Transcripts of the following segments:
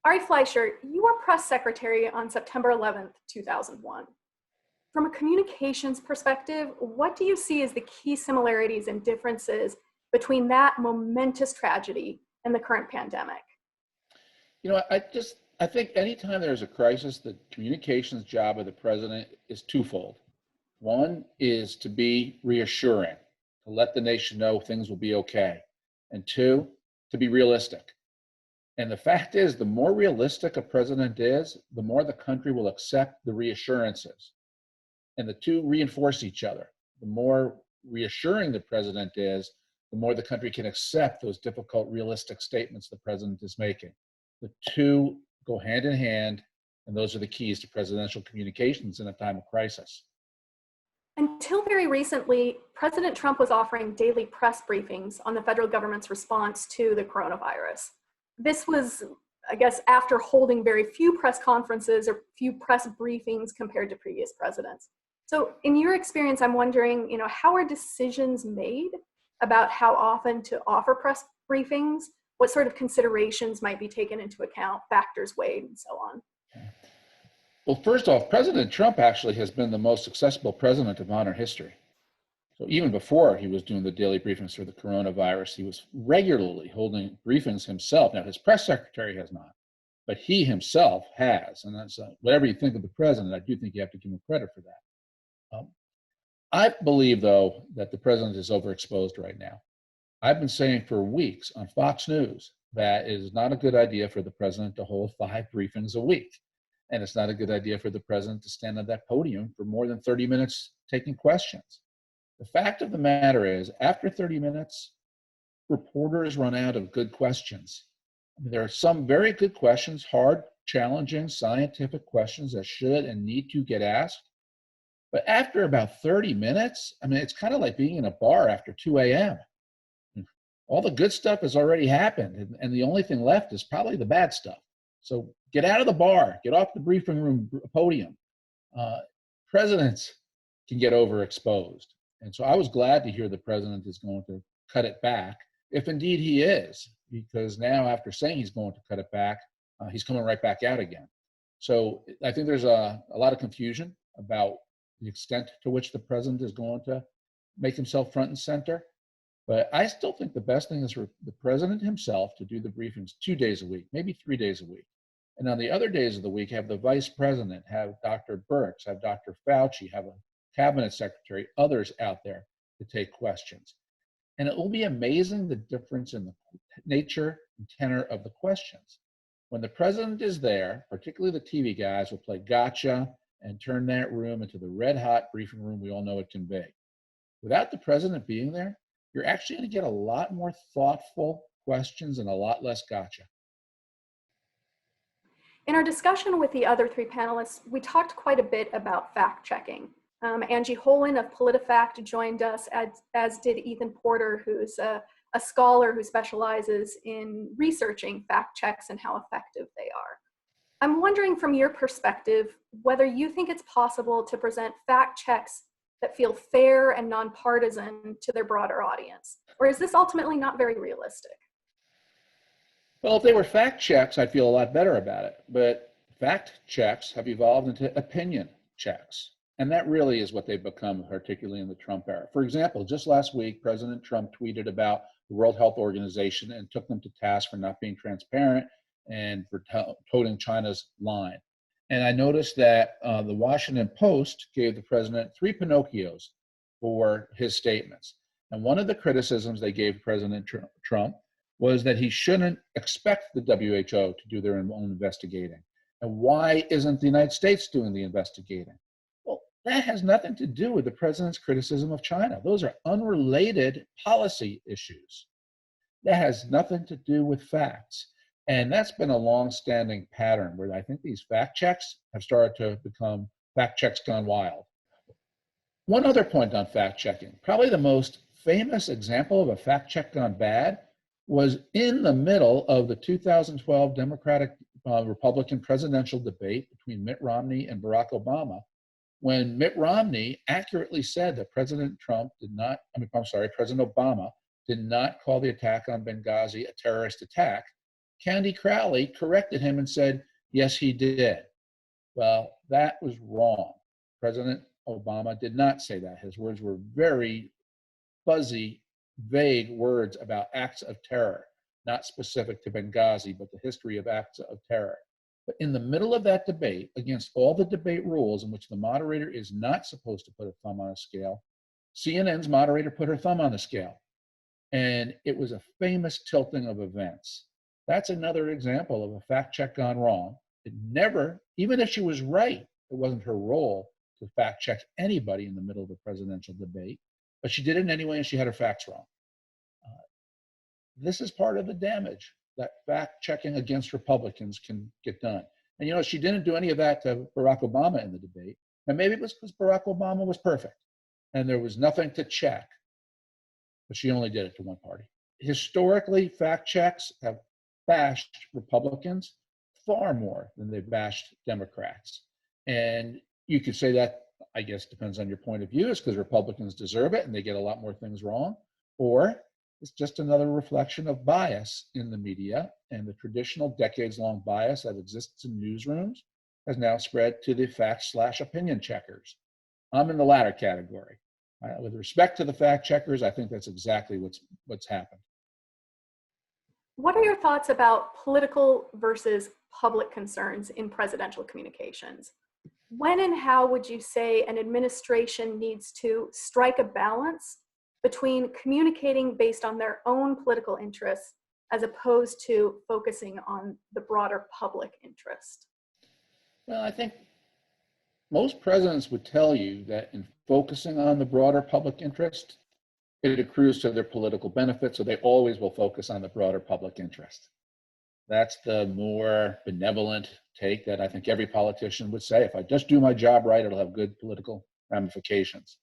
Ari Fleischer, you were press secretary on September 11th, 2001. From a communications perspective, what do you see as the key similarities and differences between that momentous tragedy and the current pandemic? You know, I think anytime there's a crisis, the communications job of the president is twofold. One is to be reassuring, to let the nation know things will be okay. And two, to be realistic. And the fact is, the more realistic a president is, the more the country will accept the reassurances. And the two reinforce each other. The more reassuring the president is, the more the country can accept those difficult, realistic statements the president is making. The two go hand in hand, and those are the keys to presidential communications in a time of crisis. Until very recently, President Trump was offering daily press briefings on the federal government's response to the coronavirus. This was, I guess, after holding very few press conferences or few press briefings compared to previous presidents. So in your experience, I'm wondering, how are decisions made about how often to offer press briefings? What sort of considerations might be taken into account, factors weighed, and so on? Well, first off, President Trump actually has been the most successful president of modern history. So even before he was doing the daily briefings for the coronavirus, he was regularly holding briefings himself. Now, his press secretary has not, but he himself has. And that's whatever you think of the president, I do think you have to give him credit for that. I believe, though, that the president is overexposed right now. I've been saying for weeks on Fox News that it is not a good idea for the president to hold 5 briefings a week. And it's not a good idea for the president to stand on that podium for more than 30 minutes taking questions. The fact of the matter is, after 30 minutes, reporters run out of good questions. There are some very good questions, hard, challenging, scientific questions that should and need to get asked. But after about 30 minutes, it's kind of like being in a bar after 2 a.m. All the good stuff has already happened, and the only thing left is probably the bad stuff. So get out of the bar, get off the briefing room podium. Presidents can get overexposed. And so I was glad to hear the president is going to cut it back, if indeed he is, because now after saying he's going to cut it back, he's coming right back out again. So I think there's a lot of confusion about the extent to which the president is going to make himself front and center. But I still think the best thing is for the president himself to do the briefings 2 days a week, maybe 3 days a week. And on the other days of the week, have the vice president, have Dr. Birx, have Dr. Fauci, have a cabinet secretary, others out there to take questions. And it will be amazing the difference in the nature and tenor of the questions. When the president is there, particularly the TV guys will play gotcha and turn that room into the red hot briefing room we all know it can be. Without the president being there, you're actually going to get a lot more thoughtful questions and a lot less gotcha. In our discussion with the other 3 panelists, we talked quite a bit about fact-checking. Angie Holan of Politifact joined us, as did Ethan Porter, who's a scholar who specializes in researching fact checks and how effective they are. I'm wondering from your perspective, whether you think it's possible to present fact checks that feel fair and nonpartisan to their broader audience, or is this ultimately not very realistic? Well, if they were fact checks, I'd feel a lot better about it. But fact checks have evolved into opinion checks. And that really is what they've become, particularly in the Trump era. For example, just last week, President Trump tweeted about the World Health Organization and took them to task for not being transparent and for toting China's line. And I noticed that the Washington Post gave the president 3 Pinocchios for his statements. And one of the criticisms they gave President Trump was that he shouldn't expect the WHO to do their own investigating. And why isn't the United States doing the investigating? Well, that has nothing to do with the president's criticism of China. Those are unrelated policy issues. That has nothing to do with facts. And that's been a long-standing pattern where I think these fact checks have started to become fact checks gone wild. One other point on fact checking, probably the most famous example of a fact check gone bad was in the middle of the 2012 Democratic-Republican presidential debate between Mitt Romney and Barack Obama, when Mitt Romney accurately said that President Obama did not call the attack on Benghazi a terrorist attack, Candy Crowley corrected him and said, yes, he did. Well, that was wrong. President Obama did not say that. His words were very fuzzy, vague words about acts of terror, not specific to Benghazi, but the history of acts of terror. But in the middle of that debate, against all the debate rules in which the moderator is not supposed to put a thumb on a scale, CNN's moderator put her thumb on the scale. And it was a famous tilting of events. That's another example of a fact check gone wrong. It never, even if she was right, it wasn't her role to fact check anybody in the middle of a presidential debate, but she did it anyway and she had her facts wrong. This is part of the damage that fact checking against Republicans can get done. And you know, she didn't do any of that to Barack Obama in the debate. And maybe it was because Barack Obama was perfect and there was nothing to check, but she only did it to one party. Historically, fact checks have bashed Republicans far more than they've bashed Democrats. And you could say that, I guess, depends on your point of view. It's because Republicans deserve it and they get a lot more things wrong. Or it's just another reflection of bias in the media, and the traditional decades-long bias that exists in newsrooms has now spread to the fact/opinion checkers. I'm in the latter category. With respect to the fact checkers, I think that's exactly what's happened. What are your thoughts about political versus public concerns in presidential communications? When and how would you say an administration needs to strike a balance between communicating based on their own political interests as opposed to focusing on the broader public interest? Well, I think most presidents would tell you that in focusing on the broader public interest, it accrues to their political benefit, so they always will focus on the broader public interest. That's the more benevolent take that I think every politician would say. If I just do my job right, it'll have good political ramifications.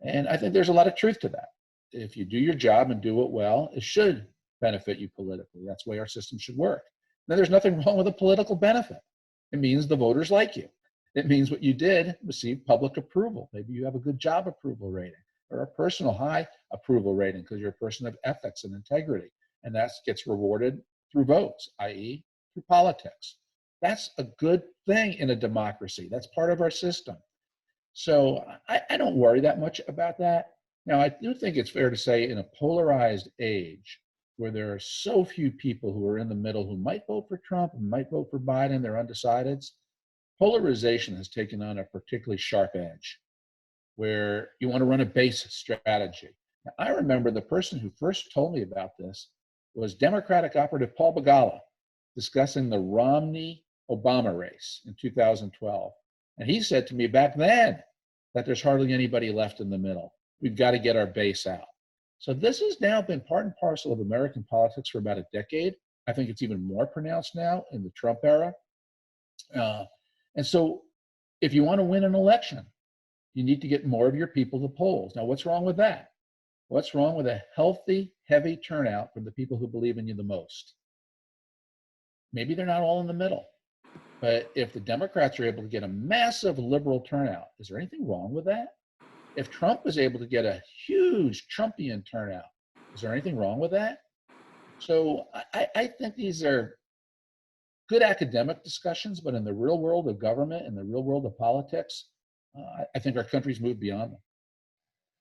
And I think there's a lot of truth to that. If you do your job and do it well, it should benefit you politically. That's the way our system should work. Now, there's nothing wrong with a political benefit. It means the voters like you. It means what you did received public approval. Maybe you have a good job approval rating or a personal high approval rating because you're a person of ethics and integrity. And that gets rewarded through votes, i.e. through politics. That's a good thing in a democracy. That's part of our system. So I don't worry that much about that. Now, I do think it's fair to say in a polarized age where there are so few people who are in the middle who might vote for Trump and might vote for Biden, they're undecideds, polarization has taken on a particularly sharp edge where you want to run a base strategy. Now, I remember the person who first told me about this was Democratic operative Paul Begala discussing the Romney-Obama race in 2012. And he said to me back then that there's hardly anybody left in the middle. We've got to get our base out. So this has now been part and parcel of American politics for about a decade. I think it's even more pronounced now in the Trump era. And so if you want to win an election, you need to get more of your people to polls. Now, what's wrong with that? What's wrong with a healthy, heavy turnout from the people who believe in you the most? Maybe they're not all in the middle. But if the Democrats are able to get a massive liberal turnout, is there anything wrong with that? If Trump is able to get a huge Trumpian turnout, is there anything wrong with that? So I think these are good academic discussions, but in the real world of government and the real world of politics, I think our country's moved beyond them.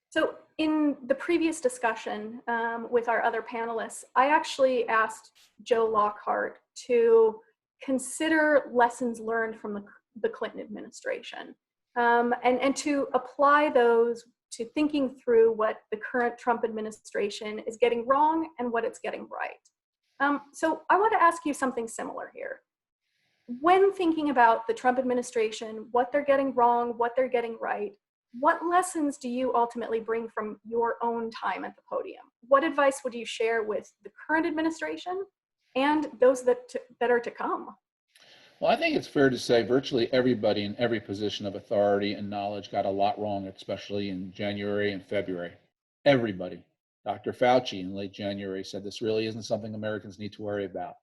So in the previous discussion with our other panelists, I actually asked Joe Lockhart to consider lessons learned from the Clinton administration and to apply those to thinking through what the current Trump administration is getting wrong and what it's getting right. So I want to ask you something similar here. When thinking about the Trump administration, what they're getting wrong, what they're getting right, what lessons do you ultimately bring from your own time at the podium? What advice would you share with the current administration and those that are to come? Well, I think it's fair to say virtually everybody in every position of authority and knowledge got a lot wrong, especially in January and February. Everybody. Dr. Fauci in late January said this really isn't something Americans need to worry about.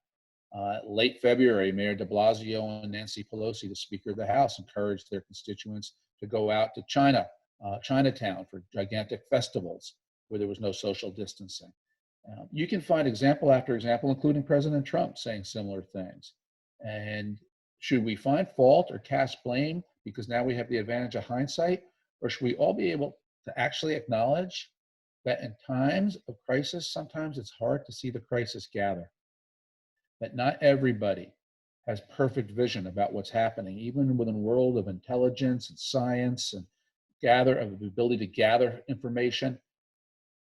Late February, Mayor de Blasio and Nancy Pelosi, the Speaker of the House, encouraged their constituents to go out to Chinatown for gigantic festivals where there was no social distancing. You can find example after example, including President Trump saying similar things. And should we find fault or cast blame because now we have the advantage of hindsight? Or should we all be able to actually acknowledge that in times of crisis, sometimes it's hard to see the crisis gather, that not everybody has perfect vision about what's happening, even within a world of intelligence and science and the ability to gather information.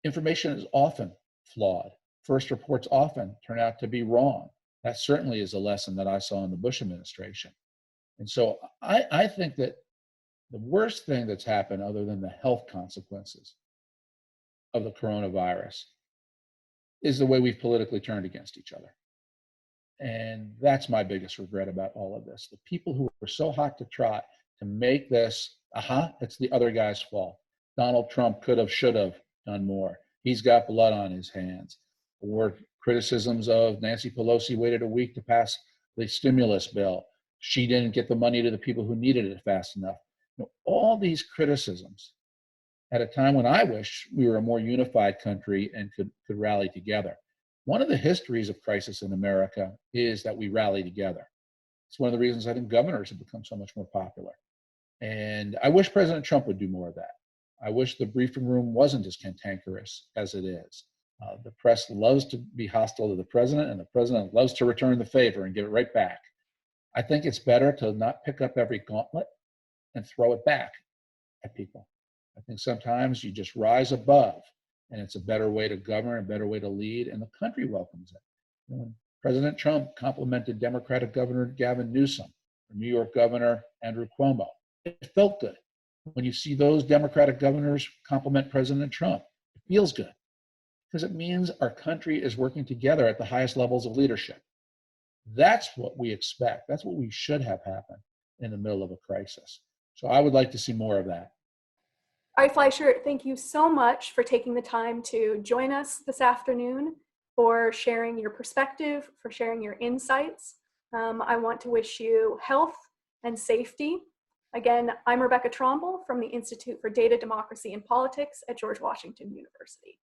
Information is often flawed. First reports often turn out to be wrong. That certainly is a lesson that I saw in the Bush administration. And so I think that the worst thing that's happened, other than the health consequences of the coronavirus, is the way we've politically turned against each other. And that's my biggest regret about all of this. The people who were so hot to trot to make this, it's the other guy's fault. Donald Trump could have, should have done more. He's got blood on his hands. Or criticisms of Nancy Pelosi waited a week to pass the stimulus bill. She didn't get the money to the people who needed it fast enough. All these criticisms at a time when I wish we were a more unified country and could rally together. One of the histories of crisis in America is that we rally together. It's one of the reasons I think governors have become so much more popular. And I wish President Trump would do more of that. I wish the briefing room wasn't as cantankerous as it is. The press loves to be hostile to the president, and the president loves to return the favor and give it right back. I think it's better to not pick up every gauntlet and throw it back at people. I think sometimes you just rise above, and it's a better way to govern, a better way to lead, and the country welcomes it. When President Trump complimented Democratic Governor Gavin Newsom, or New York Governor Andrew Cuomo, it felt good. When you see those Democratic governors compliment President Trump, it feels good, because it means our country is working together at the highest levels of leadership. That's what we expect. That's what we should have happen in the middle of a crisis. So I would like to see more of that. All right, Fleischer, thank you so much for taking the time to join us this afternoon, for sharing your perspective, for sharing your insights. I want to wish you health and safety. Again, I'm Rebecca Tromble from the Institute for Data, Democracy, and Politics at George Washington University.